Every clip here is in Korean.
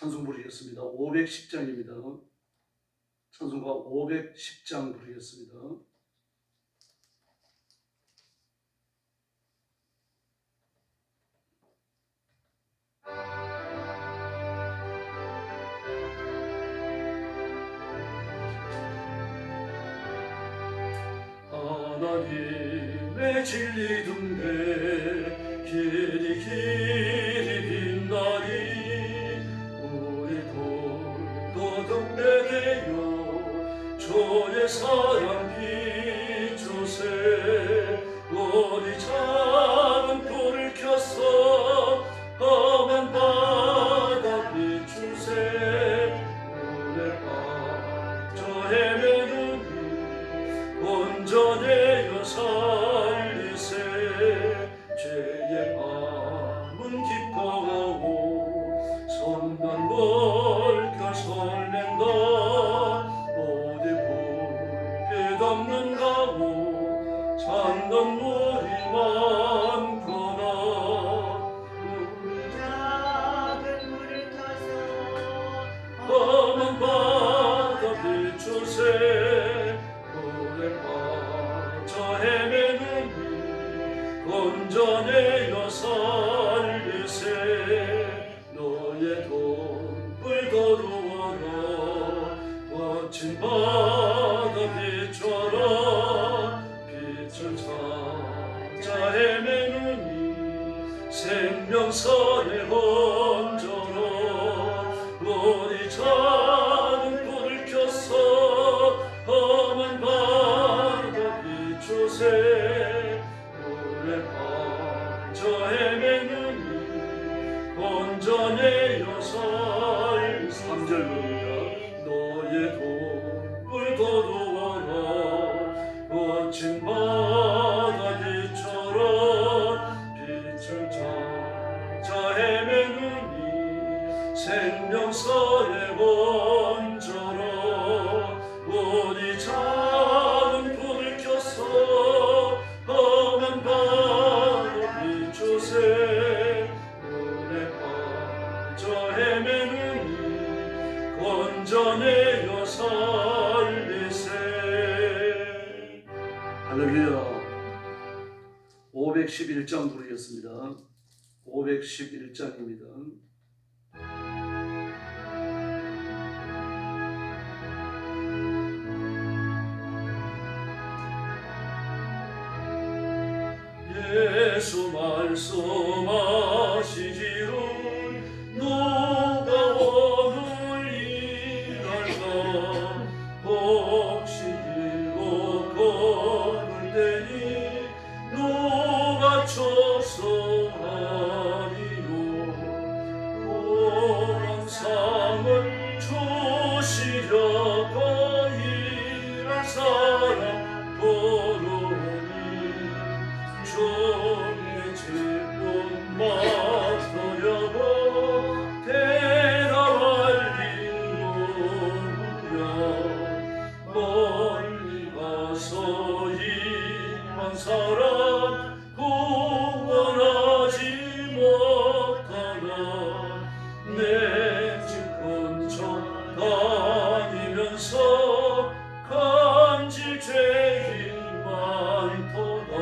찬송 부르겠습니다. 510장입니다. 찬송가 510장 부르겠습니다. 하나님의 진리 등대 길이 빛나리 우리도 등대되어 주의 사랑 비추세 우리 작은 불을 켜서 험한 바다 비추세 오늘 밤 저 헤매는 온전해요 살리세 죄의 밤은 기뻐하고 손만 넓혀 설렌다 어디 불빛 없는 가오 잔던 물이 많구나 우리 작은 물을 타서 험한 바다 비추세 저 헤매는 온전해요 살리세 너의 돈불 거두어라 거친 바다 비춰라 빛을 찾아 헤매느니 생명선에 얹어라 우리 작은 불을 켜서 험한 바다 비추세 오래 빠져 헤매느니 온전해요 살 3절 부릅니다. 너의 돈불 거두어라 거친 바다 비춰라 빛을 찾아 헤매느니 생명선에 얹어라 우리 작은 불을 켜서 험한 바다 비추세 물에 빠져 헤매느니 건전해요 살리세 할렐루야 511장 부르겠습니다. 511장입니다. 예수 말씀하시기를 누가 오늘 일할까 혹시 이곳 거둘 때니 누가 초소하리요 오란 상을 주시려고 일할 사람 부르니 종의 질문 맡으려고 대답할 일 누구야 멀리 가서 일한 사람 구원하지 못하나 내 집 근처 다니면서 간질 죄인 많도다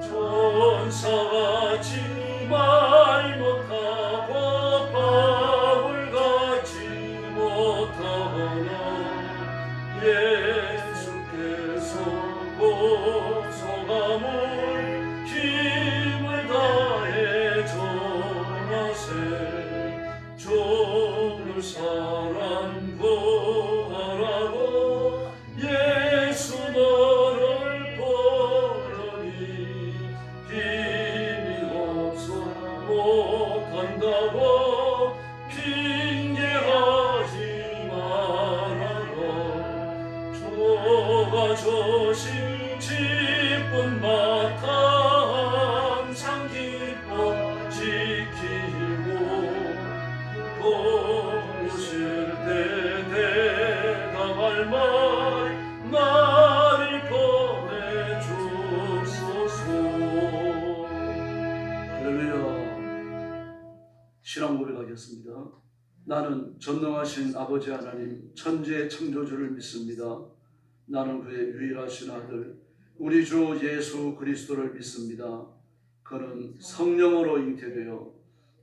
천사같이 말 못하고 바울 같이 못하나 예수께서 고소함을 힘을 다해 전하세 죽을 사람 구하라고 예수 너를 보려니 힘이 없어 못한다고 핑계하지 말아라 주가 주신 기쁜 마타 항상 기뻐 지키고 부르실 때 대답할 말 나를 보내주소서 할렐루야 신앙 고백하겠습니다. 나는 전능하신 아버지 하나님 천지의 창조주를 믿습니다. 나는 그의 유일하신 아들 우리 주 예수 그리스도를 믿습니다. 그는 성령으로 잉태되어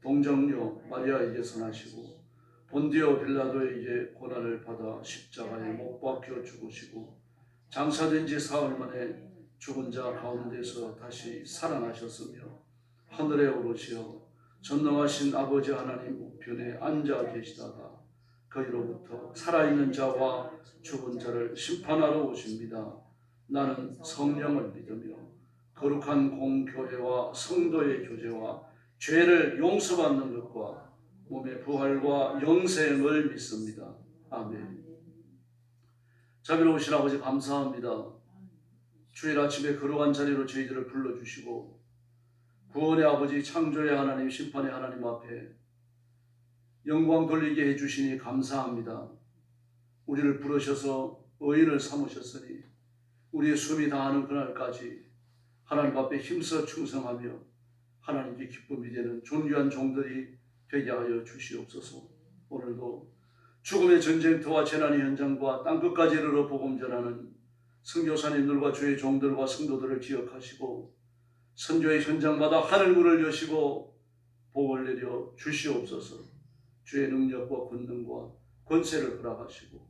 동정녀 마리아에게서 나시고 본디오 빌라도에게 고난을 받아 십자가에 못 박혀 죽으시고 장사된 지 사흘 만에 죽은 자 가운데서 다시 살아나셨으며 하늘에 오르시어 전능하신 아버지 하나님 우편에 앉아 계시다가 거기로부터 살아있는 자와 죽은 자를 심판하러 오십니다. 나는 성령을 믿으며 거룩한 공교회와 성도의 교제와 죄를 용서받는 것과 몸의 부활과 영생을 믿습니다. 아멘. 자비로우신 아버지 감사합니다. 주일 아침에 거룩한 자리로 저희들을 불러주시고 구원의 아버지 창조의 하나님 심판의 하나님 앞에 영광 돌리게 해주시니 감사합니다. 우리를 부르셔서 의인을 삼으셨으니 우리의 숨이 다하는 그날까지 하나님 앞에 힘써 충성하며 하나님께 기쁨이 되는 존귀한 종들이 되게 하여 주시옵소서. 오늘도 죽음의 전쟁터와 재난의 현장과 땅끝까지 이르러 복음 전하는 선교사님들과 주의 종들과 성도들을 기억하시고 선교의 현장마다 하늘문을 여시고 복을 내려 주시옵소서. 주의 능력과 권능과 권세를 허락하시고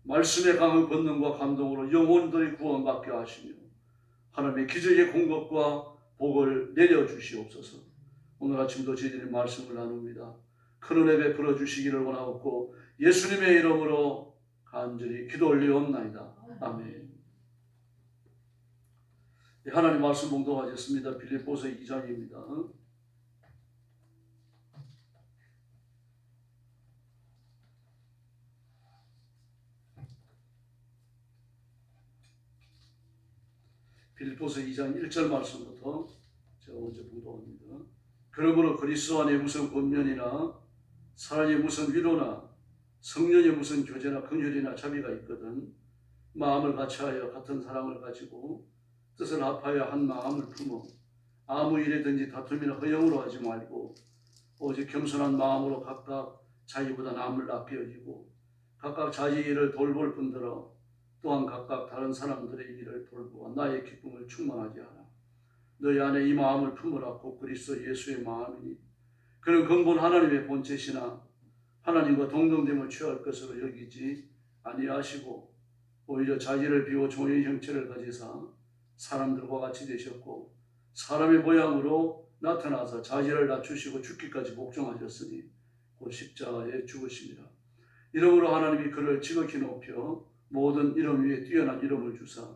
말씀의 강한 권능과 감동으로 영혼들이 구원받게 하시며 하나님의 기적의 공급과 복을 내려 주시옵소서. 오늘 아침도 저희들이 말씀을 나눕니다. 큰 은혜 베풀어 주시기를 원하옵고 예수님의 이름으로 간절히 기도 올리옵나이다. 아멘. 하나님 말씀 봉독하겠습니다. 빌립보서 2장입니다. 빌립보서 2장 1절 말씀부터 제가 먼저 봉독합니다. 그러므로 그리스도 안에 무슨 권면이나 사랑에 무슨 위로나 성령에 무슨 교제나 긍휼이나 자비가 있거든 마음을 같이하여 같은 사랑을 가지고 뜻을 합하여 한 마음을 품어 아무 일에든지 다툼이나 허영으로 하지 말고 오직 겸손한 마음으로 각각 자기보다 남을 낫게 여기고 각각 자기 일을 돌볼 뿐더러 또한 각각 다른 사람들의 일을 돌보아 나의 기쁨을 충만하게 하라. 너희 안에 이 마음을 품으라. 곧 그리스도 예수의 마음이니 그는 근본 하나님의 본체시나 하나님과 동등됨을 취할 것으로 여기지 아니하시고 오히려 자기를 비워 종의 형체를 가지사 사람들과 같이 되셨고 사람의 모양으로 나타나서 자기를 낮추시고 죽기까지 복종하셨으니 곧 십자가에 죽으시니라. 이러므로 하나님이 그를 지극히 높여 모든 이름 위에 뛰어난 이름을 주사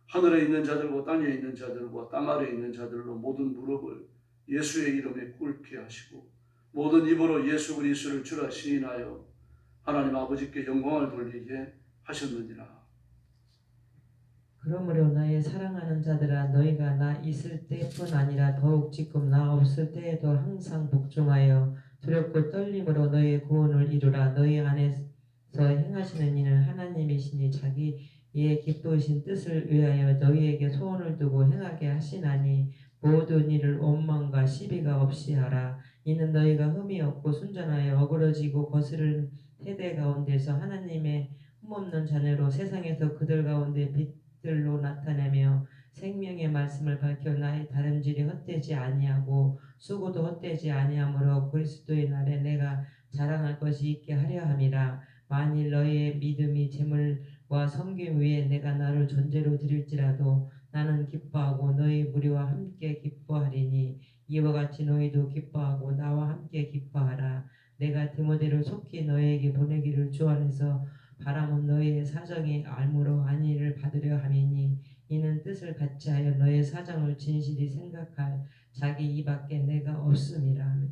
하늘에 있는 자들과 땅에 있는 자들과 땅 아래에 있는 자들로 모든 무릎을 예수의 이름에 꿇게 하시고 모든 입으로 예수 그리스도를 주라 시인하여 하나님 아버지께 영광을 돌리게 하셨느니라. 그러므로 나의 사랑하는 자들아 너희가 나 있을 때뿐 아니라 더욱 지금 나 없을 때에도 항상 복종하여 두렵고 떨림으로 너희의 구원을 이루라. 너희 안에서 행하시는 이는 하나님이시니 자기의 기쁘신 뜻을 위하여 너희에게 소원을 두고 행하게 하시나니 모든 일을 원망과 시비가 없이 하라. 이는 너희가 흠이 없고 순전하여 어그러지고 거스른 세대 가운데서 하나님의 흠없는 자녀로 세상에서 그들 가운데 빛들로 나타내며 생명의 말씀을 밝혀 나의 다름질이 헛되지 아니하고 수고도 헛되지 아니하므로 그리스도의 날에 내가 자랑할 것이 있게 하려 함이라. 만일 너희의 믿음이 재물과 섬김 위에 내가 나를 존재로 드릴지라도 나는 기뻐하고 너희 무리와 함께 기뻐하리니 이와 같이 너희도 기뻐하고 나와 함께 기뻐하라. 내가 디모데를 속히 너희에게 보내기를 주 안에서 바람은 너희의 사정이 알므로 안위를 받으려 함이니 이는 뜻을 같이하여 너의 사정을 진실히 생각할 자기 이밖에 내가 없음이라.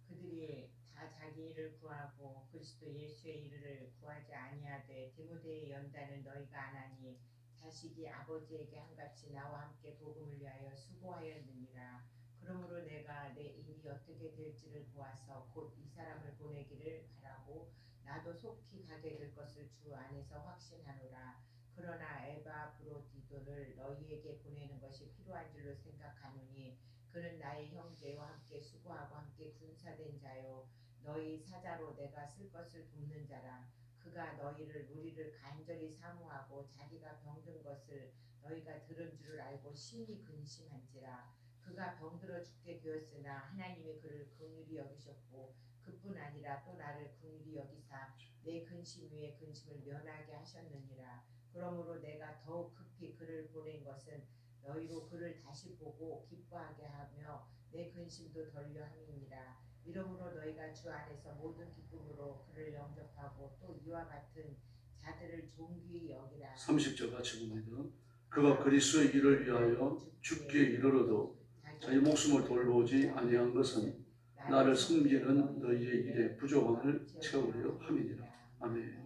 그들이 다 자기 일을 구하고 그리스도 예수의 일을 구하지 아니하되 디모데의 연단을 너희가 안 하니 자식이 아버지에게 한같이 나와 함께 복음을 위하여 수고하였느니라. 그러므로 내가 내 일이 어떻게 될지를 보아서 곧 이 사람을 보내기를 바라고 나도 속히 가게 될 것을 주 안에서 확신하노라. 그러나 에바브로디도를 너희에게 보내는 것이 필요한 줄로 생각하노니 그는 나의 형제와 함께 수고하고 함께 군사된 자요 너희 사자로 내가 쓸 것을 돕는 자라. 그가 너희를 우리를 간절히 사모하고 자기가 병든 것을 너희가 들은 줄을 알고 심히 근심한지라. 그가 병들어 죽게 되었으나 하나님이 그를 긍휼히 여기셨고 그뿐 아니라 또 나를 긍휼히 여기사 내 근심 위에 근심을 면하게 하셨느니라. 그러므로 내가 더욱 급히 그를 보낸 것은 너희로 그를 다시 보고 기뻐하게 하며 내 근심도 덜려 함이니라. 이러므로 너희가 주 안에서 모든 기쁨으로 그를 영접하고 또 이와 같은 자들을 존귀히 여기라. 30절 같이 봅니다. 그가 그리스도의 일을 위하여 죽기에 이르러도 자기 목숨을 돌보지 아니한 것은 나를 섬기는 너희의 일에 부족함을 채우려 함이니라. 아멘.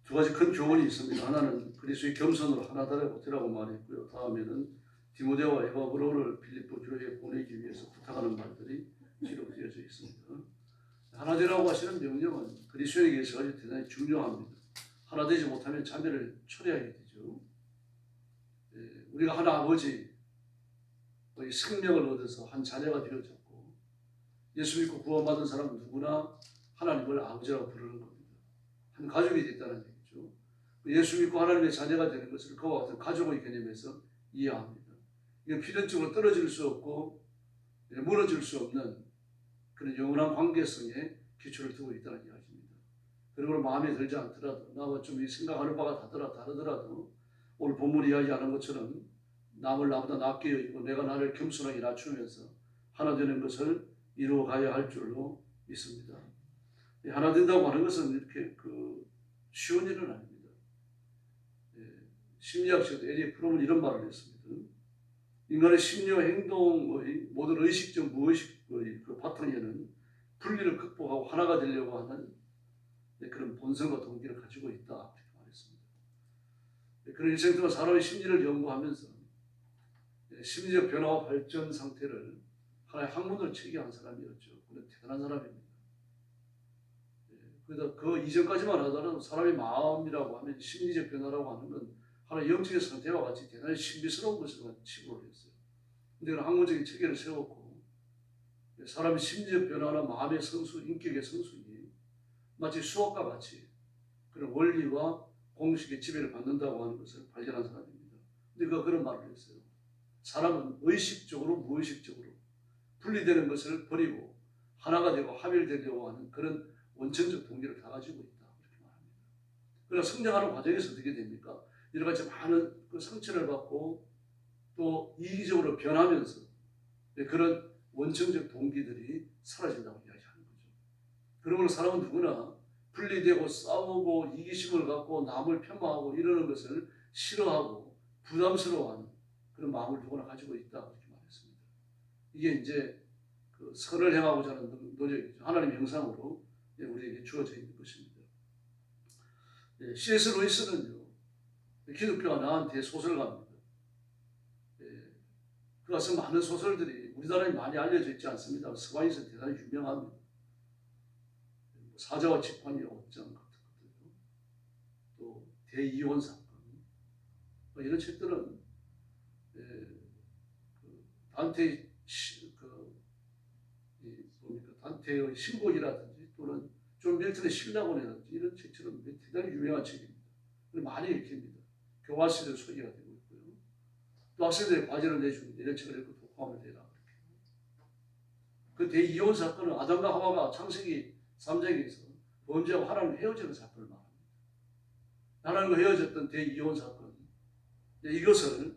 두 가지 큰 교훈이 있습니다. 하나는 그리스도의 겸손으로 하나되라고 말했고요. 다음에는 디모데와 에바브로를 빌립보 교회에 보내기 위해서 부탁하는 말들이 기록되어져 있습니다. 하나되라고 하시는 명령은 그리스도에게서 아주 대단히 중요합니다. 하나되지 못하면 자매를 초래하게 되죠. 우리가 하나 아버지 생명을 얻어서 한 자녀가 되어졌고 예수 믿고 구원받은 사람은 누구나 하나님을 아버지라고 부르는 겁니다. 한 가족이 됐다는 얘기죠. 예수 믿고 하나님의 자녀가 되는 것을 그와 같은 가족의 개념에서 이해합니다. 이게 필연적으로 떨어질 수 없고 무너질 수 없는 그런 영원한 관계성에 기초를 두고 있다는 이야기입니다. 그리고 마음에 들지 않더라도 나와 좀 생각하는 바가 다르더라도 오늘 본문이 이야기하는 것처럼 남을 나보다 낮게 여기고 내가 나를 겸손하게 낮추면서 하나 되는 것을 이루어가야 할 줄로 믿습니다. 하나 된다고 하는 것은 이렇게 쉬운 일은 아닙니다. 심리학자 에릭 프롬은 이런 말을 했습니다. 인간의 심리와 행동의 모든 의식적 무의식의 그 바탕에는 분리를 극복하고 하나가 되려고 하는 그런 본성과 동기를 가지고 있다 이렇게 말했습니다. 그런 일생 동안 사람의 심리를 연구하면서 심리적 변화와 발전 상태를 하나의 학문으로 체계한 사람이었죠. 그런 대단한 사람입니다. 그래서 그 이전까지만 하더라도 사람의 마음이라고 하면 심리적 변화라고 하는 건 하나의 영적인 상태와 같이 대단히 신비스러운 것을 치부를 했어요. 근데 그런 학문적인 체계를 세웠고 사람의 심리적 변화나 마음의 성수, 인격의 성숙이 마치 수학과 같이 그런 원리와 공식의 지배를 받는다고 하는 것을 발견한 사람입니다. 근데 그가 그런 말을 했어요. 사람은 의식적으로 무의식적으로 분리되는 것을 버리고 하나가 되고 합일되려고 하는 그런 원천적 동기를 다 가지고 있다 이렇게 말합니다. 그래서 성장하는 과정에서 어떻게 됩니까? 여러 가지 많은 그 상처를 받고 또 이기적으로 변하면서 그런 원천적 동기들이 사라진다고 이야기하는 거죠. 그러므로 사람은 누구나 분리되고 싸우고 이기심을 갖고 남을 폄하하고 이러는 것을 싫어하고 부담스러워하는 그런 마음을 누구나 가지고 있다 이렇게 말했습니다. 이게 이제 그 선을 행하고자 하는 노력이죠. 하나님의 형상으로 우리에게 주어져 있는 것입니다. C.S. 루이스는요, 기독교가 낳은 대소설가입니다. 그가 쓴 많은 소설들이 우리나라에 많이 알려져 있지 않습니다. 서방에서 대단히 유명합니다. 사자와 지팡이의 옷장 같은 것들요. 또 대이혼 사건 이런 책들은 단테의 신곡이라든지 또는 존 밀턴의 신라곤이라든지 이런 책처럼 대단히 유명한 책입니다. 많이 읽힙니다. 교과서에 소개가 되고 있고요. 또 학생들의 과제를 내줍니다. 이런 책을 읽고 독후감을 내라. 그 대이혼 사건은 아담과 하와가 창세기 3장에서 범죄하고 하나님 헤어지는 사건을 말합니다. 하나님과 헤어졌던 대이혼 사건. 이것을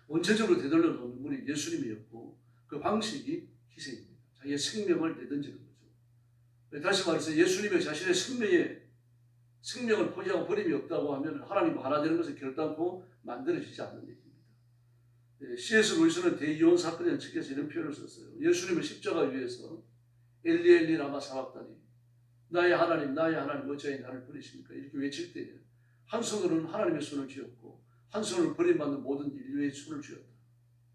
원천적으로 되돌려 놓는 분이 예수님이었고 그 방식이 희생입니다. 자기의 생명을 내던지는 거죠. 다시 말해서 예수님의 자신의 생명을 포기하고 버림이 없다고 하면 하나님과 하나 되는 것을 결단코 만들어지지 않는 얘기입니다. C.S. 루이스는 대이혼 사건이라는 책에서 이런 표현을 썼어요. 예수님을 십자가 위에서 엘리 엘리 라마 사박다니 나의 하나님 어찌하여 나를 버리십니까? 이렇게 외칠 때 한 손으로는 하나님의 손을 쥐었고 한 손으로 버림받는 모든 인류의 손을 쥐었다.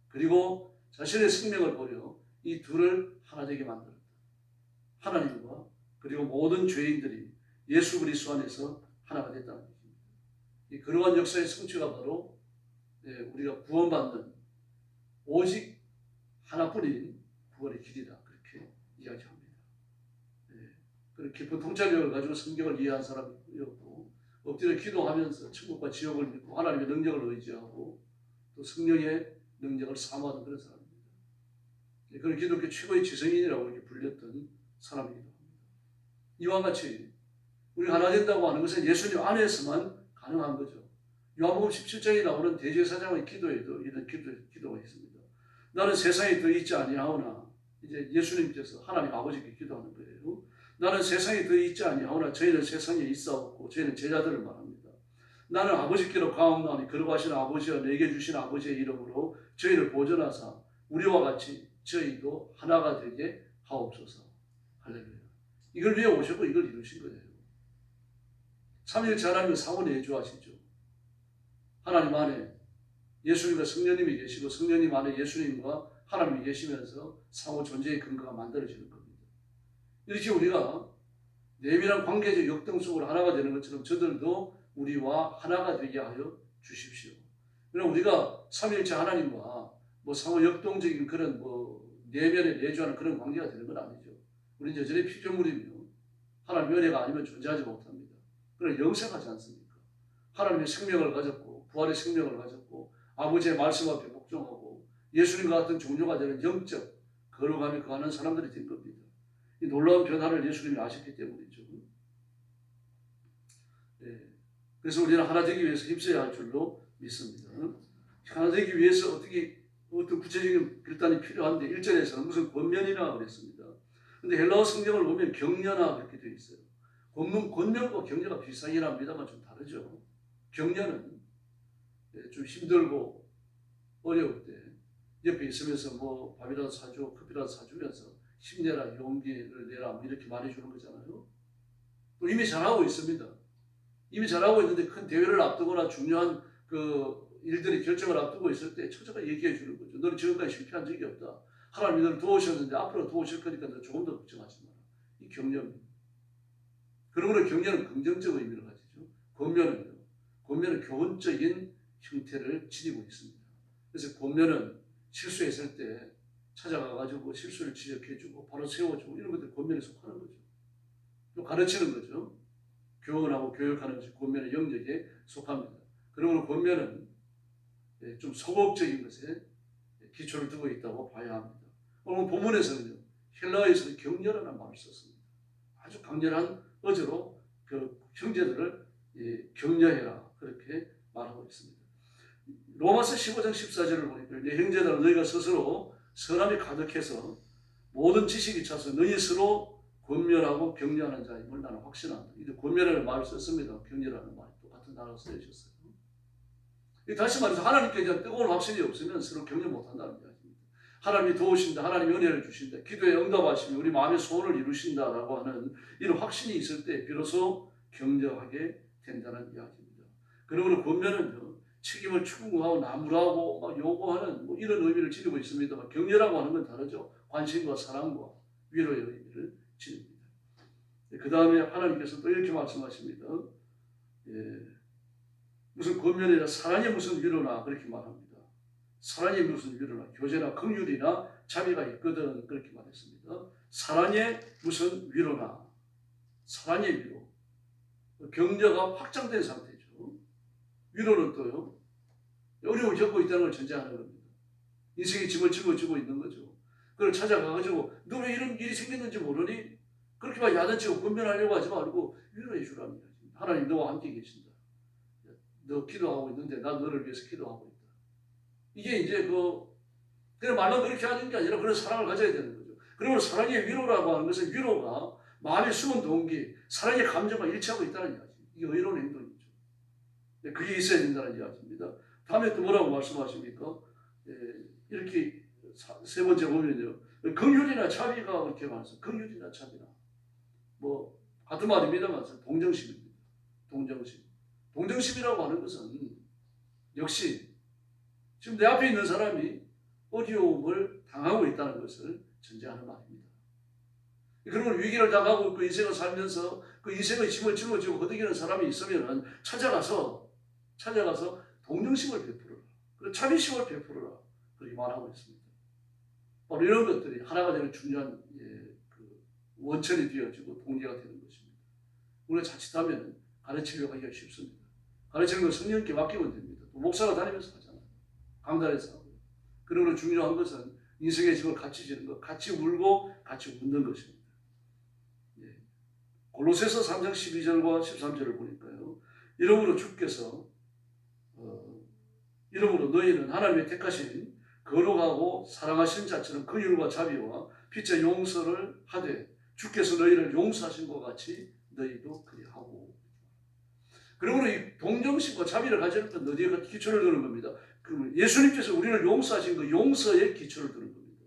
그리고 자신의 생명을 버려 이 둘을 하나 되게 만들었다. 하나님과 그리고 모든 죄인들이 예수 그리스도 안에서 하나가 됐다는 것입니다. 이 그러한 역사의 성취가 바로 우리가 구원받는 오직 하나뿐인 구원의 길이다. 그렇게 이야기합니다. 그런 깊은 통찰력을 가지고 성경을 이해한 사람이었고 엎드려 기도하면서 천국과 지옥을 믿고 하나님의 능력을 의지하고 또 성령의 능력을 사모하는 그런 사람입니다. 그런 기독교 최고의 지성인이라고 이렇게 불렸던 사람이기도 합니다. 이와 같이 우리가 하나 된다고 하는 것은 예수님 안에서만 가능한 거죠. 요한복음 17장에 나오는 대제사장의 기도에도 이런 기도가 있습니다. 나는 세상에 더 있지 아니하오나 이제 예수님께서 하나님 아버지께 기도하는 거예요. 나는 세상에 더 있지 아니하오나 저희는 세상에 있사옵고 저희는 제자들을 말합니다. 나는 아버지께로 가옵나오니 거룩하신 아버지와 내게 주신 아버지의 이름으로 저희를 보존하사 우리와 같이 저희도 하나가 되게 하옵소서. 할렐루야. 이걸 위해 오셨고 이걸 이루신 거예요. 삼위일체 하나님은 상호내주하시죠. 하나님 안에 예수님과 성령님이 계시고 성령님 안에 예수님과 하나님이 계시면서 상호 존재의 근거가 만들어지는 겁니다. 이렇게 우리가 내밀한 관계적 역동 속으로 하나가 되는 것처럼 저들도 우리와 하나가 되게 하여 주십시오. 그럼 우리가 삼위일체 하나님과 상호 역동적인 그런 내면에 내주하는 그런 관계가 되는 건 아니죠. 우리는 여전히 피조물이며 하나님의 은혜가 아니면 존재하지 못합니다. 그러나 영생하지 않습니까? 하나님의 생명을 가졌고 부활의 생명을 가졌고 아버지의 말씀 앞에 복종하고 예수님과 같은 종류가 되는 영적 거룩함에 거하는 사람들이 된 겁니다. 이 놀라운 변화를 예수님이 아셨기 때문이죠. 그래서 우리는 하나 되기 위해서 힘써야 할 줄로 믿습니다. 하나 되기 위해서 어떤 구체적인 결단이 필요한데 1절에서는 무슨 권면이나 그랬습니다. 근데 헬라어 성경을 보면 격려나 그렇게 되어 있어요. 권면과 격려가 비슷하긴 합니다만 좀 다르죠. 격려는 좀 힘들고 어려울 때 옆에 있으면서 밥이라도 사주고 커피라도 사주면서 힘내라, 용기를 내라 이렇게 말해주는 거잖아요. 또 이미 잘하고 있습니다. 이미 잘하고 있는데 큰 대회를 앞두거나 중요한 일들이 결정을 앞두고 있을 때 처자가 얘기해 주는 거죠. 너는 지금까지 실패한 적이 없다. 하나님이 너를 도우셨는데 앞으로 도우실 거니까 너 조금 더 걱정하지 마라. 이 격려입니다. 그러므로 격려는 긍정적 의미를 가지죠. 권면은 교훈적인 형태를 지니고 있습니다. 그래서 권면은 실수했을 때 찾아가가지고 실수를 지적해주고 바로 세워주고 이런 것들이 권면에 속하는 거죠. 또 가르치는 거죠. 교훈하고 교육하는 것이 권면의 영역에 속합니다. 그러므로 권면은 좀 소극적인 것에 기초를 두고 있다고 봐야 합니다. 오늘 본문에서는요, 헬라어에서는 격려라는 말을 썼습니다. 아주 강렬한 어조로 그 형제들을 격려해라 그렇게 말하고 있습니다. 로마서 15장 14절을 보니까 내 형제들아 너희가 스스로 선함이 가득해서 모든 지식이 차서 너희 스스로 권면하고 격려하는 자임을 나는 확신한다. 이 권면이라는 말을 썼습니다. 격려라는 말이 똑같은 단어가 쓰여졌어요. 다시 말해서 하나님께 대한 뜨거운 확신이 없으면 서로 격려 못한다는 이야기입니다. 하나님이 도우신다, 하나님이 은혜를 주신다, 기도에 응답하시며 우리 마음의 소원을 이루신다라고 하는 이런 확신이 있을 때 비로소 격려하게 된다는 이야기입니다. 그러므로 권면은요, 책임을 추궁하고 나무라고 막 요구하는 이런 의미를 지니고 있습니다만 격려라고 하는 건 다르죠. 관심과 사랑과 위로의 의미를 지닙니다. 그 다음에 하나님께서 또 이렇게 말씀하십니다. 무슨 권면이나 사랑이 무슨 위로나 그렇게 말합니다. 사랑이 무슨 위로나 교제나 긍휼이나 자비가 있거든 그렇게 말했습니다. 사랑의 무슨 위로나 사랑의 위로 격려가 확장된 상태죠. 위로는 또요 어려움을 겪고 있다는 걸 전제하는 겁니다. 인생의 짐을 짊어지고 있는 거죠. 그걸 찾아가가지고 너 왜 이런 일이 생겼는지 모르니? 그렇게 막 야단치고 권면하려고 하지 말고 위로해 주라는 거죠. 하나님 너와 함께 계신다. 너 기도하고 있는데 난 너를 위해서 기도하고 있다. 이게 이제 그냥 말만 그렇게 하는 게 아니라 그런 사랑을 가져야 되는 거죠. 그리고 사랑의 위로라고 하는 것은 위로가 마음의 숨은 동기, 사랑의 감정과 일치하고 있다는 이야기. 이게 의로운 행동이죠. 그게 있어야 된다는 이야기입니다. 다음에 또 뭐라고 말씀하십니까? 이렇게 세 번째 보면요. 긍휼이나 자비가 그렇게 말해서 긍휼이나 자비나 같은 말입니다만 동정심입니다. 동정심이라고 하는 것은 역시 지금 내 앞에 있는 사람이 어려움을 당하고 있다는 것을 전제하는 말입니다. 그러면 위기를 당하고 그 인생을 살면서 그 인생의 짐을 짊어지고 허덕이는 사람이 있으면 찾아가서 동정심을 베풀어라. 그리고 자비심을 베풀어라. 그렇게 말하고 있습니다. 바로 이런 것들이 하나가 되는 중요한 그 원천이 되어지고 동기가 되는 것입니다. 우리가 자칫하면 가르치려고 하기가 쉽습니다. 가르치는 건 성령께 맡기면 됩니다. 또 목사가 다니면서 하잖아요. 강단에서 하고요. 그러므로 중요한 것은 인생의 짐을 같이 지는 것, 같이 울고 같이 웃는 것입니다. 예. 골로새서 3장 12절과 13절을 보니까요. 이러므로 주께서 이러므로 너희는 하나님의 택하신 거룩하고 사랑하신 자처럼 긍휼과 자비와 빛의 용서를 하되 주께서 너희를 용서하신 것 같이 너희도 그리하고. 그러므로 이 동정심과 자비를 가지는 건 어디에 기초를 두는 겁니다. 그 예수님께서 우리를 용서하신 그 용서에 기초를 두는 겁니다.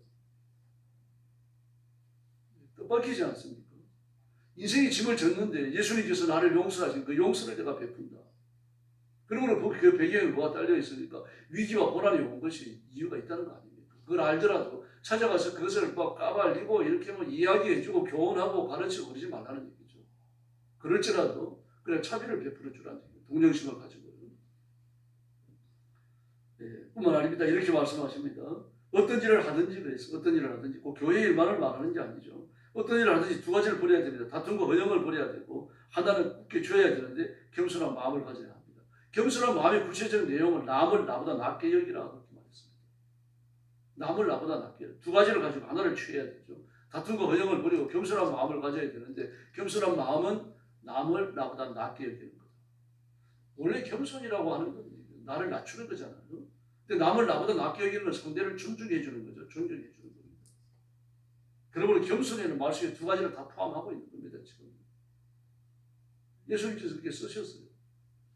뜻밖이지 않습니까? 인생의 짐을 졌는데 예수님께서 나를 용서하신 그 용서를 내가 베푼다. 그러므로 그 배경에 뭐가 딸려 있으니까 위기와 고난이 온 것이 이유가 있다는 거 아닙니까? 그걸 알더라도 찾아가서 그것을 막 까발리고 이렇게 뭐 이야기해주고 교훈하고 가르치고 그러지 말라는 얘기죠. 그럴지라도 그냥 차비를 베풀어 주라는 얘기예요. 동정심을 가지고. 예, 뿐만 아닙니다. 이렇게 말씀하십니다. 어떤 일을 하든지 그래서 어떤 일을 하든지 꼭 교회 일만을 말하는 게 아니죠. 어떤 일을 하든지 두 가지를 버려야 됩니다. 다툼과 언영을 버려야 되고 하나는 굳게 줘야 되는데 겸손한 마음을 가져야 합니다. 겸손한 마음의 구체적 내용은 남을 나보다 낫게 여기라 그렇게 말했습니다. 남을 나보다 낫게 두 가지를 가지고 하나를 취해야 되죠. 다툼과 언영을 버리고 겸손한 마음을 가져야 되는데 겸손한 마음은 남을 나보다 낫게 여기는 거다. 원래 겸손이라고 하는 건 나를 낮추는 거잖아요. 근데 남을 나보다 낫게 여기는 건 상대를 존중해 주는 거죠. 존경해 주는 겁니다. 그러므로 겸손에는 말씀에 두 가지를 다 포함하고 있는 겁니다. 지금 예수님께서 그렇게 쓰셨어요.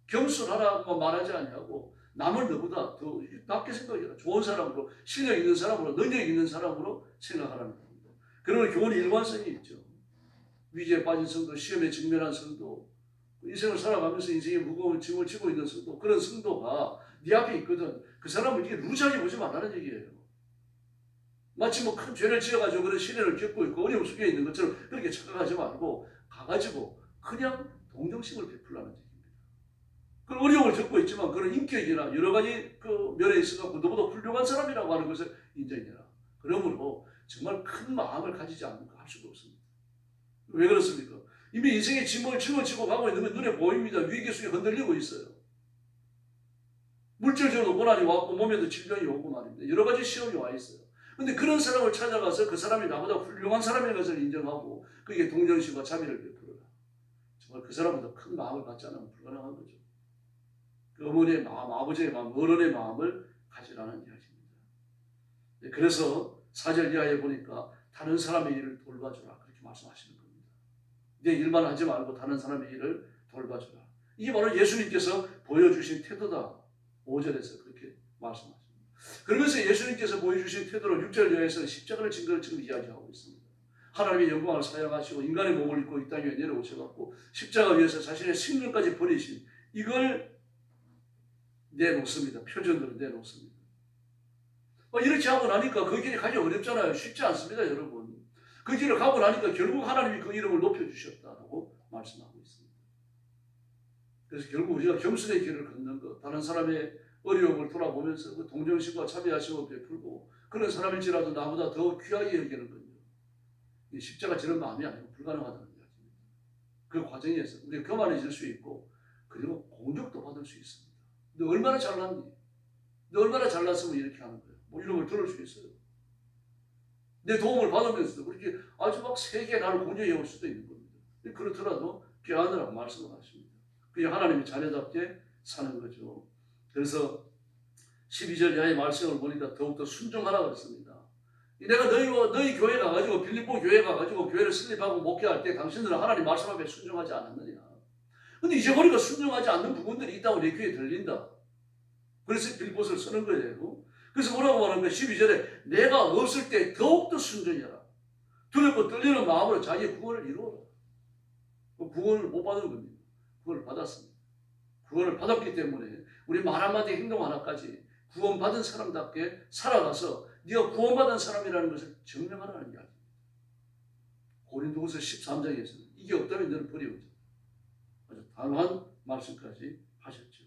겸손하라고 말하지 아니하고 남을 너보다 더 낫게 생각해라. 좋은 사람으로, 실력 있는 사람으로, 능력 있는 사람으로 생각하라는 겁니다. 그러면 교훈이 일관성이 있죠. 위기에 빠진 성도, 시험에 직면한 성도, 인생을 살아가면서 인생의 무거운 짐을 지고 있는 성도, 그런 성도가 네 앞에 있거든. 그 사람을 이게 루즈하게 보지 말라는 얘기예요. 마치 뭐 큰 죄를 지어가지고 그런 시련을 겪고 있고 어려움 속에 있는 것처럼 그렇게 착각하지 말고 가가지고 그냥 동정심을 베풀라는 얘기입니다. 그 어려움을 겪고 있지만 그런 인격이나 여러 가지 그 면에 있어서 너보다 훌륭한 사람이라고 하는 것을 인정해라. 그러므로 정말 큰 마음을 가지지 않는 거 할 수가 없습니다. 왜 그렇습니까? 이미 인생의 짐을 짊어지고 가고 있는 건 눈에 보입니다. 위기 속에 흔들리고 있어요. 물질적으로 고난이 왔고 몸에도 질병이 오고 말입니다. 여러 가지 시험이 와 있어요. 근데 그런 사람을 찾아가서 그 사람이 나보다 훌륭한 사람인 것을 인정하고 그게 동정심과 자비를 베풀어라. 정말 그 사람보다 큰 마음을 갖지 않으면 불가능한 거죠. 그 어머니의 마음, 아버지의 마음, 어른의 마음을 가지라는 이야기입니다. 그래서 4절 이하에 보니까 다른 사람의 일을 돌봐주라 그렇게 말씀하시는 겁니다. 내 일만 하지 말고 다른 사람의 일을 돌봐주라. 이게 바로 예수님께서 보여주신 태도다. 5절에서 그렇게 말씀하십니다. 그러면서 예수님께서 보여주신 태도를 6절 이하에서 십자가를 증거를 지금 이야기하고 있습니다. 하나님의 영광을 사양하시고 인간의 몸을 입고 이 땅에 내려오셔갖고 십자가 위에서 자신의 생명까지 버리신 이걸 내놓습니다. 표전으로 내놓습니다. 이렇게 하고 나니까 그 길이 가기 어렵잖아요. 쉽지 않습니다, 여러분. 그 길을 가고 나니까 결국 하나님이 그 이름을 높여주셨다고 말씀하고 있습니다. 그래서 결국 우리가 겸손의 길을 걷는 것, 다른 사람의 어려움을 돌아보면서 그 동정심과 자비하심을 베풀고 그런 사람일지라도 나보다 더 귀하게 여기는 건요. 십자가 지는 마음이 아니고 불가능하다는 이야기입니다. 그 과정에서 우리가 교만해질 수 있고 그리고 공격도 받을 수 있습니다. 너 얼마나 잘났니? 너 얼마나 잘났으면 이렇게 하는 거예요. 뭐 이런 걸 들을 수 있어요. 내 도움을 받으면서도 그렇게 아주 막 세게 나를 공격해 올 수도 있는 겁니다. 그렇더라도 꾀하느라고 말씀을 하십니다. 그게 하나님의 자녀답게 사는 거죠. 그래서 12절 이하의 말씀을 보니까 더욱더 순종하라고 했습니다. 내가 너희 교회 가가지고 빌립보 교회 가가지고 교회를 설립하고 목회할 때 당신들은 하나님 말씀 앞에 순종하지 않았느냐. 근데 이제 보니까 순종하지 않는 부분들이 있다고 내 귀에 들린다. 그래서 빌립보서를 쓰는 거예요. 그래서 뭐라고 말하는 거예요? 12절에 내가 없을 때 더욱더 순종해라. 두렵고 떨리는 마음으로 자기의 구원을 이루어라. 구원을 못 받은 겁니다. 구원을 받았습니다. 구원을 받았기 때문에 우리 말 한마디 행동 하나까지 구원받은 사람답게 살아가서 네가 구원받은 사람이라는 것을 증명하라는 이야기입니다. 고린도후서 13장에서는 이게 없다면 너를 버리우자. 아주 단호한 말씀까지 하셨죠.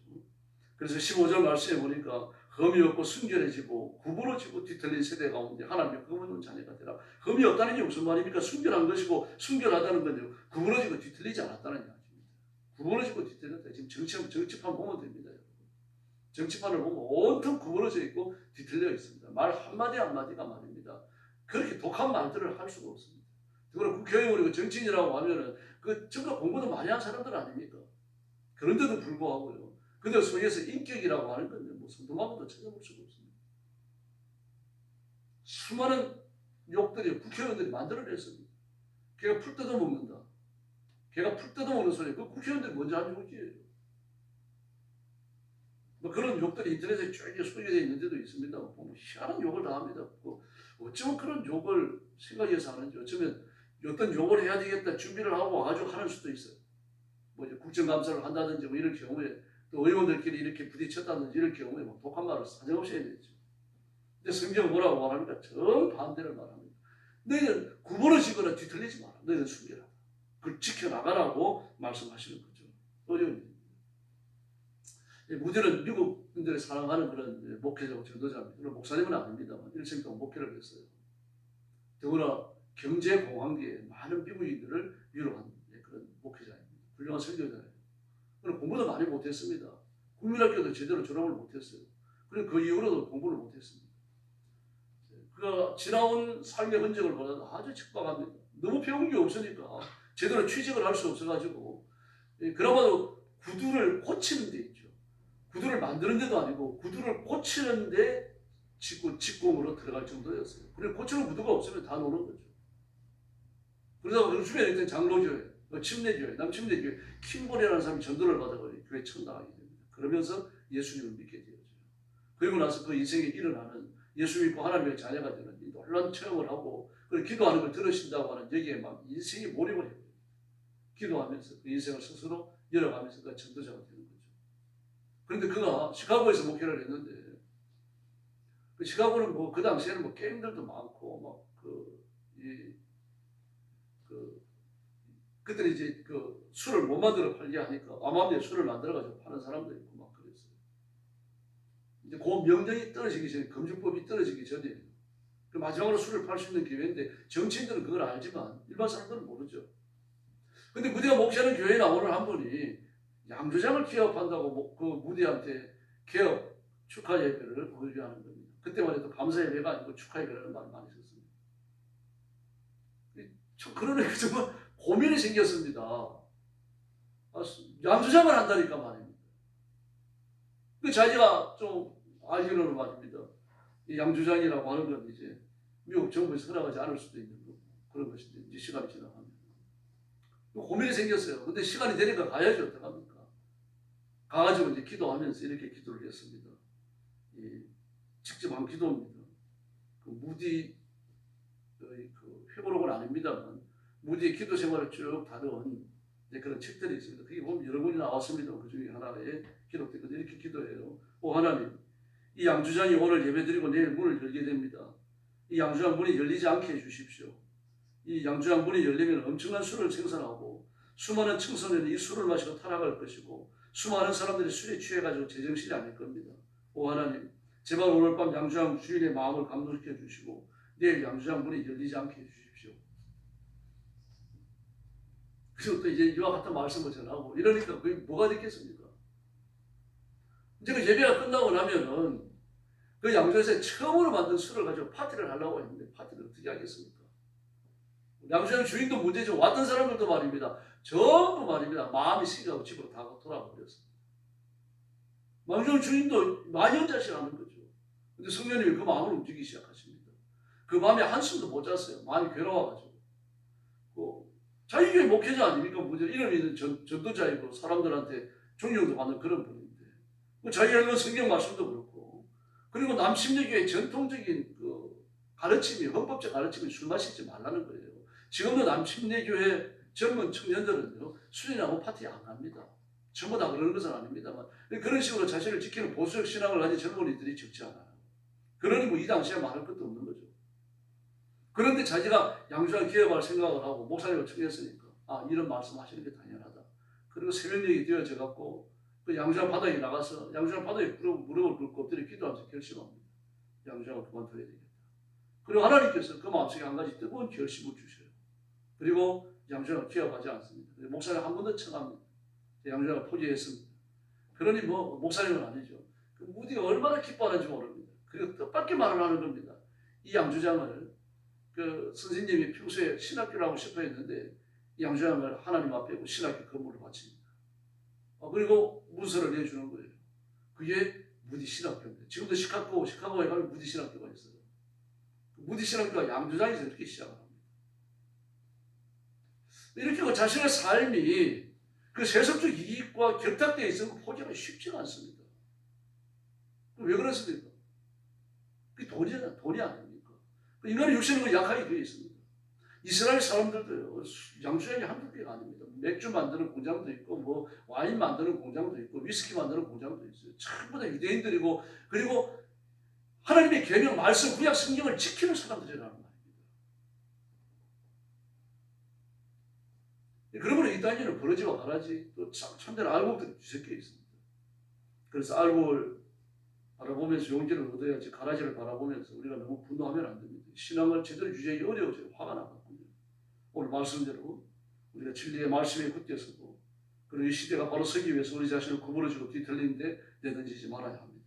그래서 15절 말씀에 보니까 흠이 없고 순결해지고 구부러지고 뒤틀린 세대 가운데 하나님의 흠없는 자녀가 되라. 흠이 없다는 게 무슨 말입니까? 순결한 것이고 순결하다는 건요. 구부러지고 뒤틀리지 않았다는 이야기입니다. 구부러지고 뒤틀렸다. 지금 정치판 보면 됩니다. 여러분. 정치판을 보면 온통 구부러져 있고 뒤틀려 있습니다. 말 한마디 한마디가 말입니다. 그렇게 독한 말들을 할 수가 없습니다. 그리고 국회의원이고 정치인이라고 하면은 그 전부 공부도 많이 한 사람들 아닙니까? 그런데도 불구하고요. 그들 속에서 인격이라고 하는 건데 뭐 성도만도 찾아볼 수가 없습니다. 수많은 욕들이 국회의원들이 만들어냈습니다. 걔가 풀 뜯어먹는다. 걔가 풀 뜯어먹는 소리. 그 국회의원들이 먼저 한 욕이에요. 뭐 그런 욕들이 인터넷에 쭉 소개되어 있는데도 있습니다. 뭐 희한한 욕을 다 합니다. 어쩌면 그런 욕을 생각해서 하는지, 어쩌면 어떤 욕을 해야 되겠다 준비를 하고 아주 하는 수도 있어요. 뭐 이제 국정감사를 한다든지 뭐 이런 경우에 또 의원들끼리 이렇게 부딪혔다든지 이런 경우에 뭐 독한 말을 사정없이 해야 되죠. 근데 성경은 뭐라고 말합니까? 정반대를 말합니다. 너희는 구부러지거나 뒤틀리지 마라. 너희는 순결하다. 그걸 지켜나가라고 말씀하시는 거죠. 어려운 일입니다. 무디는 미국 분들이 사랑하는 그런 목회자고 전도자입니다. 물론 목사님은 아닙니다만 일생 동안 목회를 했어요. 더구나 경제공황기에 많은 미국인들을 위로한 그런 목회자입니다. 훌륭한 설교자예요. 그리고 공부도 많이 못했습니다. 국민학교도 제대로 졸업을 못했어요. 그리고 그 이후로도 공부를 못했습니다. 그가 지나온 삶의 흔적을 보면 아주 척박합니다. 너무 배운 게 없으니까 제대로 취직을 할 수 없어가지고 그나마도 구두를 고치는 데 있죠. 구두를 만드는 데도 아니고 구두를 고치는 데 직공으로 들어갈 정도였어요. 그리고 고치는 구두가 없으면 다 노는 거죠. 그러다가 그 주변에 있던 장로교회, 침례교회, 남침례교회, 킴볼이라는 사람이 전도를 받아서 교회 청당하게 됩니다. 그러면서 예수님을 믿게 되어져요. 그리고 나서 그 인생에 일어나는 예수 믿고 하나님의 자녀가 되는 이 놀라운 체험을 하고 그리고 기도하는 걸 들으신다고 하는 여기에 막 인생이 몰입을 해요. 기도하면서 그 인생을 스스로 열어가면서 그 전도자가 되는 거죠. 그런데 그가 시카고에서 목회를 했는데 그 시카고는 뭐 그 당시에는 뭐 게임들도 많고 그들이 이제 그 술을 못 만들어 팔게 하니까 암암리에 술을 만들어가지고 파는 사람도 있고 막 그랬어요. 이제 그 명령이 떨어지기 전에, 금주법이 떨어지기 전에 그 마지막으로 술을 팔 수 있는 기회인데 정치인들은 그걸 알지만 일반 사람들은 모르죠. 근데 무디가 목사하는 교회에 나오는 한 분이 양조장을 기업한다고 그 무디한테 개업 축하 예배를 보여주하는 겁니다. 그때만 해도 감사 예배가 아니고 축하 예배라는 말을 많이 썼습니다. 그러니까 정말 고민이 생겼습니다. 양조장을 한다니까 말입니다. 그 자기가 좀 알기로는 말입니다. 이 양조장이라고 하는 건 이제 미국 정부에서 허락하지 않을 수도 있는 거고 그런 것인데 이제 시간이 지나가면 고민이 생겼어요. 근데 시간이 되니까 가야죠. 어떡합니까? 가가지고 이제 기도하면서 이렇게 기도를 했습니다. 직접 한 기도입니다. 그 무디 그 회고록은 아닙니다만 무디의 기도 생활을 쭉 다룬 그런 책들이 있습니다. 그게 보면 여러 권이 나왔습니다. 그 중에 하나에 기록되거든요. 이렇게 기도해요. 오 하나님, 이 양주장이 오늘 예배드리고 내일 문을 열게 됩니다. 이 양주장 문이 열리지 않게 해주십시오. 이 양주장 문이 열리면 엄청난 술을 생산하고 수많은 청소년이 이 술을 마시고 타락할 것이고 수많은 사람들이 술에 취해가지고 제정신이 아닐 겁니다. 오 하나님, 제발 오늘 밤 양주장 주인의 마음을 감동시켜 주시고 내일 양주장 문이 열리지 않게 해주십시오. 그리고 또 이제 이와 같은 말씀을 전하고 이러니까 그게 뭐가 됐겠습니까? 이제 그 예배가 끝나고 나면은 그 양주에서 처음으로 만든 술을 가지고 파티를 하려고 했는데 파티를 어떻게 하겠습니까? 양주장 주인도 문제죠. 왔던 사람들도 말입니다. 전부 말입니다. 마음이 시기하고 집으로 다 돌아가 버렸습니다. 양주장 주인도 만연자실하는 거죠. 근데 성령님이 그 마음을 움직이기 시작하십니다. 그 마음에 한숨도 못 잤어요. 마음이 괴로워가지고. 자기 교회 목회자 아닙니까? 이름이 있는 전도자이고 사람들한테 존경도 받는 그런 분인데 자기가 읽은 성경 말씀도 그렇고 그리고 남침례교의 전통적인 그 가르침이 헌법적 가르침이 술 마시지 말라는 거예요. 지금도 남침례교회 젊은 청년들은요 술이나고 파티 안 갑니다. 전부 다 그러는 것은 아닙니다만 그런 식으로 자신을 지키는 보수적 신앙을 가진 젊은이들이 적지 않아요. 그러니 뭐 이 당시에 말할 것도 없는 거죠. 그런데 자기가 양주장 기업할 생각을 하고 목사님을 청했으니까 이런 말씀 하시는 게 당연하다. 그리고 새벽녘이 되어져 갖고 그 양조장 바닥에 나가서 양조장 바닥에 무릎을 꿇고 엎드려 기도하면서 결심합니다. 양조장을 그만둬야 되겠다. 그리고 하나님께서 그 마음속에 한 가지 뜨거운 결심을 주셔요. 그리고 양조장을 기업하지 않습니다. 목사님 한 번 더 청합니다. 양조장을 포기했습니다. 그러니 뭐 목사님은 아니죠. 그 무디가 얼마나 기뻐하는지 모릅니다. 그리고 뜻밖의 말을 하는 겁니다. 이 양조장을 그 선생님이 평소에 신학교를 하고 싶어 했는데 양조장을 하나님 앞에 신학교 건물을 바칩니다. 그리고 문서를 내주는 거예요. 그게 무디 신학교입니다. 지금도 시카고에 가면 무디 신학교가 있어요. 무디 신학교가 양조장에서 이렇게 시작을 합니다. 이렇게 자신의 삶이 그 세속적 이익과 결탁되어 있으면 포기하기 쉽지가 않습니다. 왜 그렇습니까? 그게 돈이 아닙니까? 인간의 육신은 약하게 되어 있습니다. 이스라엘 사람들도요, 양조장이 한두 개가 아닙니다. 맥주 만드는 공장도 있고, 뭐 와인 만드는 공장도 있고, 위스키 만드는 공장도 있어요. 전부 다 유대인들이고, 그리고 하나님의 계명, 말씀, 구약 성경을 지키는 사람들이라는 말입니다. 그러므로 이 단위는 버러지와 가라지, 또 참된 알곡들이 뒤섞여 있습니다. 그래서 알곡을 바라보면서 용기를 얻어야지 가라지를 바라보면서 우리가 너무 분노하면 안 됩니다. 신앙을 제대로 유지하기 어려워져요. 화가 나거든요. 오늘 말씀대로 우리가 진리의 말씀에 굳게서고 그리고 이 시대가 바로 서기 위해서 우리 자신을 구부러지고 뒤틀리는데 내던지지 말아야 합니다.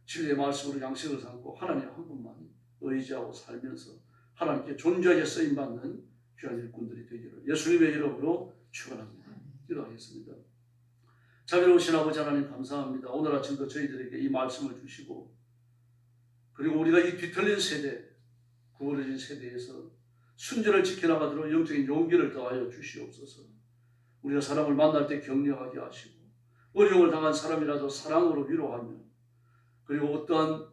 진리의 말씀으로 양식을 삼고 하나님 한 분만 의지하고 살면서 하나님께 존귀하게 쓰임받는 귀한 일꾼들이 되기를 예수님의 이름으로 축원합니다. 기도하겠습니다. 자비로우신 아버지 하나님 감사합니다. 오늘 아침도 저희들에게 이 말씀을 주시고 그리고 우리가 이 뒤틀린 세대, 구부러진 세대에서 순전을 지켜나가도록 영적인 용기를 더하여 주시옵소서. 우리가 사람을 만날 때 격려하게 하시고 어려움을 당한 사람이라도 사랑으로 위로하며 그리고 어떠한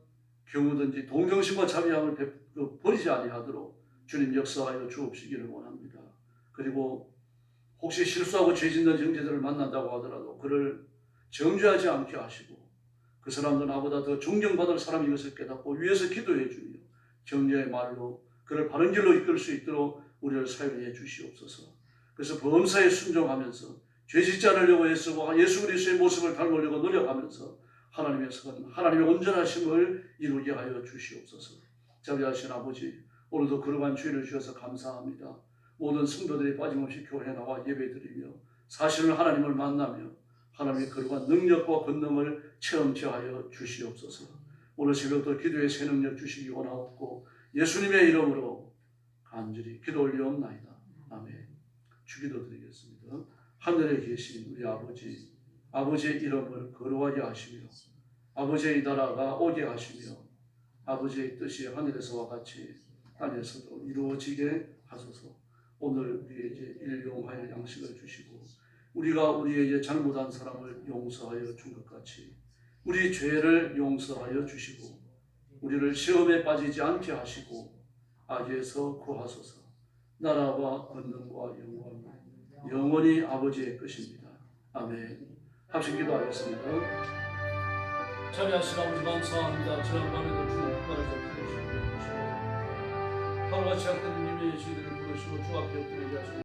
경우든지 동정심과 자비함을 버리지 아니하도록 주님 역사하여 주옵시기를 원합니다. 그리고 혹시 실수하고 죄 짓는 형제들을 만난다고 하더라도 그를 정죄하지 않게 하시고 그 사람도 나보다 더 존경받을 사람인 것을 깨닫고 위에서 기도해 주며 격려의 말로 그를 바른 길로 이끌 수 있도록 우리를 사용해 주시옵소서. 그래서 범사에 순종하면서 죄 짓지 않으려고 애쓰고 예수 그리스도의 모습을 닮으려고 노력하면서 하나님의 선, 하나님의 온전하심을 이루게 하여 주시옵소서. 자비하신 아버지, 오늘도 거룩한 주의를 주셔서 감사합니다. 모든 성도들이 빠짐없이 교회에 나와 예배드리며 사실은 하나님을 만나며 하나님의 거룩한 능력과 권능을 체험케 하여 주시옵소서. 오늘 새벽도 기도의 새 능력 주시기 원하옵고 예수님의 이름으로 간절히 기도 올리옵나이다. 아멘. 주기도 드리겠습니다. 하늘에 계신 우리 아버지, 아버지의 이름을 거룩하게 하시며 아버지의 나라가 오게 하시며 아버지의 뜻이 하늘에서와 같이 땅에서도 이루어지게 하소서. 오늘 우리에게 일용할 양식을 주시고 우리가 우리에게 잘못한 사람을 용서하여 준 것 같이 우리 죄를 용서하여 주시고 우리를 시험에 빠지지 않게 하시고 악에서 구하소서. 나라와 권능과 영광은 영원히 아버지의 것입니다. 아멘. 합심 기도하겠습니다. 자비하신 아버지 감사합니다. 지난 밤에도 주님 국가에서 부르시고 하루같이 약한 님의 저희들을 부르시고 주 앞에 엎드리게 하시고